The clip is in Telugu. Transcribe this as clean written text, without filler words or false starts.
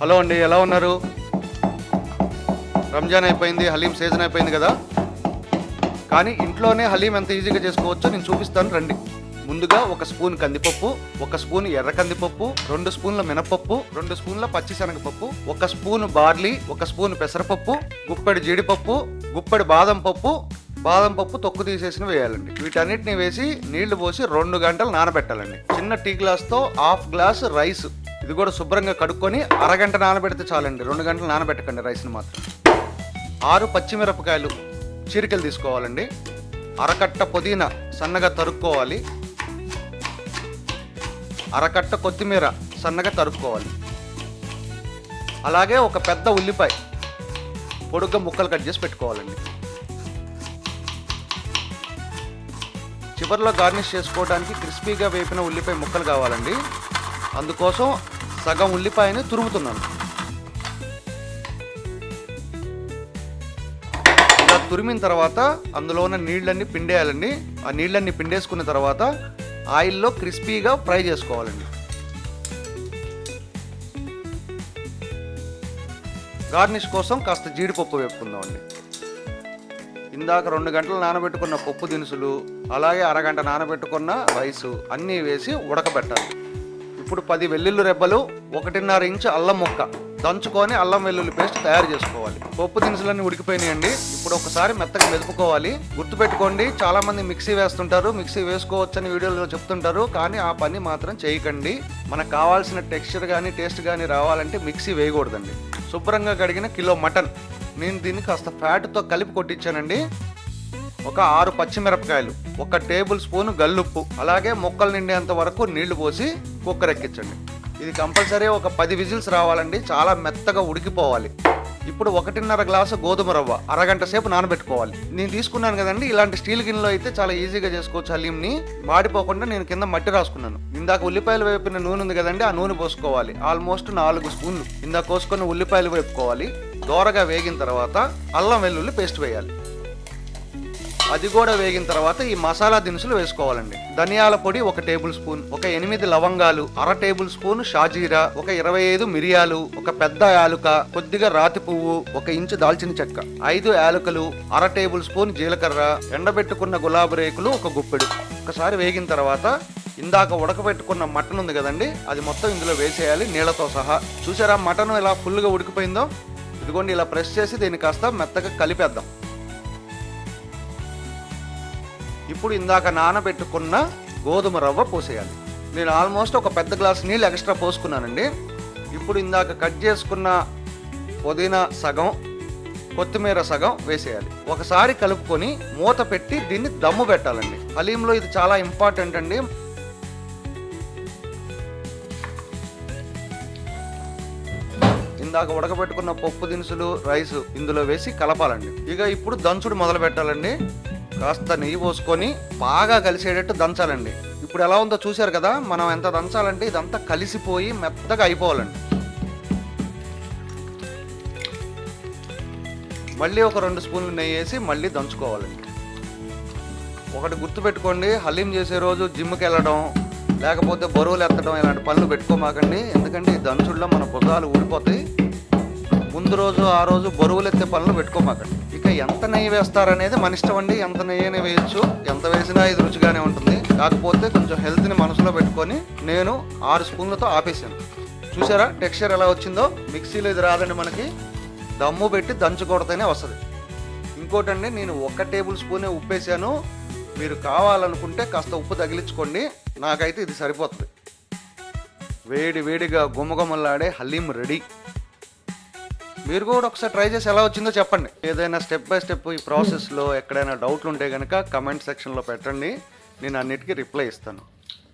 హలో అండి, ఎలా ఉన్నారు? రంజాన్ అయిపోయింది, హలీం సీజన్ అయిపోయింది కదా. కానీ ఇంట్లోనే హలీం ఎంత ఈజీగా చేసుకోవచ్చో నేను చూపిస్తాను రండి. ముందుగా ఒక స్పూన్ కందిపప్పు, ఒక స్పూన్ ఎర్ర కందిపప్పు, 2 స్పూన్ల మినపప్పు, 2 స్పూన్ల పచ్చిశనగపప్పు, 1 స్పూన్ బార్లీ, 1 స్పూన్ పెసరపప్పు, గుప్పెడు జీడిపప్పు, గుప్పెడు బాదం పప్పు తొక్కు తీసేసిన వేయాలండి. వీటన్నిటిని వేసి నీళ్లు పోసి 2 గంటలు నానబెట్టాలండి. చిన్న టీ గ్లాస్తో 1/2 గ్లాస్ రైస్, ఇది కూడా శుభ్రంగా కడుక్కొని అరగంట నానబెడితే చాలండి. 2 గంటలు నానబెట్టకండి రైస్ని మాత్రం. 6 పచ్చిమిరపకాయలు చీరికలు తీసుకోవాలండి. అరకట్ట పుదీనా సన్నగా తరుక్కోవాలి. అరకట్ట కొత్తిమీర సన్నగా తరుక్కోవాలి. అలాగే ఒక పెద్ద ఉల్లిపాయ పొడుగ్గా ముక్కలు కట్ చేసి పెట్టుకోవాలండి. చివరిలో గార్నిష్ చేసుకోవడానికి క్రిస్పీగా వేపిన ఉల్లిపాయ ముక్కలు కావాలండి. అందుకోసం సగం ఉల్లిపాయని తురుముతున్నాను. ఇలా తురిమిన తర్వాత అందులో ఉన్న నీళ్ళన్నీ పిండేయాలండి. ఆ నీళ్ళన్నీ పిండేసుకున్న తర్వాత ఆయిల్లో క్రిస్పీగా ఫ్రై చేసుకోవాలండి. గార్నిష్ కోసం కాస్త జీడిపప్పు వేపుకుందామండి. ఇందాక 2 గంటలు నానబెట్టుకున్న పప్పు దినుసులు, అలాగే అరగంట నానబెట్టుకున్న రైసు అన్నీ వేసి ఉడకబెట్టాలి. ఇప్పుడు 10 వెల్లుల్లి రెబ్బలు, 1.5 ఇంచు అల్లం ముక్క దంచుకొని అల్లం వెల్లుల్లి పేస్ట్ తయారు చేసుకోవాలి. పప్పు దినుసులన్నీ ఉడికిపోయినాయండి. ఇప్పుడు ఒకసారి మెత్తగా మెదుపుకోవాలి. గుర్తుపెట్టుకోండి, చాలా మంది మిక్సీ వేస్తుంటారు, మిక్సీ వేసుకోవచ్చని వీడియోలో చెప్తుంటారు. కానీ ఆ పని మాత్రం చేయకండి. మనకు కావాల్సిన టెక్స్చర్ కానీ టేస్ట్ కానీ రావాలంటే మిక్సీ వేయకూడదండి. శుభ్రంగా కడిగిన కిలో మటన్, నేను దీన్ని కాస్త ఫ్యాట్తో కలిపి కొట్టించానండి. ఒక 6 పచ్చిమిరపకాయలు, 1 టేబుల్ స్పూన్ గల్లుప్పు, అలాగే ముక్కలు నిండేంత వరకు నీళ్లు పోసి కుక్కర్ ఎక్కించండి. ఇది కంపల్సరీ ఒక 10 విజిల్స్ రావాలండి. చాలా మెత్తగా ఉడికిపోవాలి. ఇప్పుడు 1.5 గ్లాసు గోధుమ రవ్వ అరగంట సేపు నానబెట్టుకోవాలి. నేను తీసుకున్నాను కదండి, ఇలాంటి స్టీల్ గిన్నెలో అయితే చాలా ఈజీగా చేసుకోవచ్చు. హలీంని మాడిపోకుండా నేను కింద మట్టి రాసుకున్నాను. ఇందాక ఉల్లిపాయలు వేపిన నూనె ఉంది కదండి, ఆ నూనె పోసుకోవాలి. ఆల్మోస్ట్ 4 స్పూన్లు ఇందాక కోసుకొని ఉల్లిపాయలు వేపుకోవాలి. దోరగా వేగిన తర్వాత అల్లం వెల్లుల్లి పేస్ట్ వేయాలి. అది కూడా వేగిన తర్వాత ఈ మసాలా దినుసులు వేసుకోవాలండి. ధనియాల పొడి 1 టేబుల్ స్పూన్, ఒక 8 లవంగాలు, 1/2 టేబుల్ స్పూన్ షాజీరా, ఒక 25 మిరియాలు, ఒక పెద్ద యాలుక, కొద్దిగా రాతి పువ్వు, 1 ఇంచు దాల్చిన చెక్క, 5 యాలుకలు, 1/2 టేబుల్ స్పూన్ జీలకర్ర, ఎండబెట్టుకున్న గులాబీ రేకులు 1 గుప్పెడు. ఒకసారి వేగిన తర్వాత ఇందాక ఉడకబెట్టుకున్న మటన్ ఉంది కదండి, అది మొత్తం ఇందులో వేసేయాలి నీళ్లతో సహా. చూసారా మటన్ ఎలా ఫుల్గా ఉడికిపోయిందో? ఇదిగోండి, ఇలా ప్రెస్ చేసి దీన్ని కాస్త మెత్తగా కలిపేద్దాం. ఇప్పుడు ఇందాక నానబెట్టుకున్న గోధుమ రవ్వ పోసేయాలి. నేను ఆల్మోస్ట్ ఒక పెద్ద గ్లాస్ నీళ్ళు ఎక్స్ట్రా పోసుకున్నానండి. ఇప్పుడు ఇందాక కట్ చేసుకున్న పుదీనా సగం, కొత్తిమీర సగం వేసేయాలి. ఒకసారి కలుపుకొని మూత పెట్టి దీన్ని దమ్ము పెట్టాలండి. హలీంలో ఇది చాలా ఇంపార్టెంట్ అండి. ఇందాక ఉడకబెట్టుకున్న పప్పు దినుసులు, రైసు ఇందులో వేసి కలపాలండి. ఇక ఇప్పుడు దంచుడు మొదలు పెట్టాలండి. కాస్త నెయ్యి పోసుకొని బాగా కలిసేటట్టు దంచాలండి. ఇప్పుడు ఎలా ఉందో చూశారు కదా. మనం ఎంత దంచాలంటే ఇదంతా కలిసిపోయి మెత్తగా అయిపోవాలండి. మళ్ళీ ఒక 2 స్పూన్లు నెయ్యి వేసి మళ్ళీ దంచుకోవాలండి. ఒకటి గుర్తుపెట్టుకోండి, హలీం చేసే రోజు జిమ్కి వెళ్ళడం లేకపోతే బరువులు ఎత్తడం ఇలాంటి పనులు పెట్టుకోమాకండి. ఎందుకంటే ఈ దంచుల్లో మన భుజాలు ఊడిపోతాయి. ముందు రోజు ఆ రోజు బరువులు ఎత్తే పనులు పెట్టుకోమాకండి. ఇక ఎంత నెయ్యి వేస్తారనేది మన ఇష్టం అండి. ఎంత నెయ్యిని వేయచ్చు, ఎంత వేసినా ఇది రుచిగానే ఉంటుంది. కాకపోతే కొంచెం హెల్త్ని మనసులో పెట్టుకొని నేను 6 స్పూన్లతో ఆపేసాను. చూసారా టెక్స్చర్ ఎలా వచ్చిందో? మిక్సీలో ఇది రాదండి, మనకి దమ్ము పెట్టి దంచుకొడితేనే వస్తుంది. ఇంకోటండి, నేను 1 టేబుల్ స్పూనే ఉప్పు వేసాను. మీరు కావాలనుకుంటే కాస్త ఉప్పు తగిలించుకోండి. నాకైతే ఇది సరిపోతుంది. వేడి వేడిగా గుమగుమలాడే హలీం రెడీ. మీరు కూడా ఒకసారి ట్రై చేసి ఎలా వచ్చిందో చెప్పండి. ఏదైనా స్టెప్ బై స్టెప్ ఈ ప్రాసెస్లో ఎక్కడైనా డౌట్లు ఉంటే కనుక కమెంట్ సెక్షన్లో పెట్టండి. నేను అన్నిటికీ రిప్లై ఇస్తాను.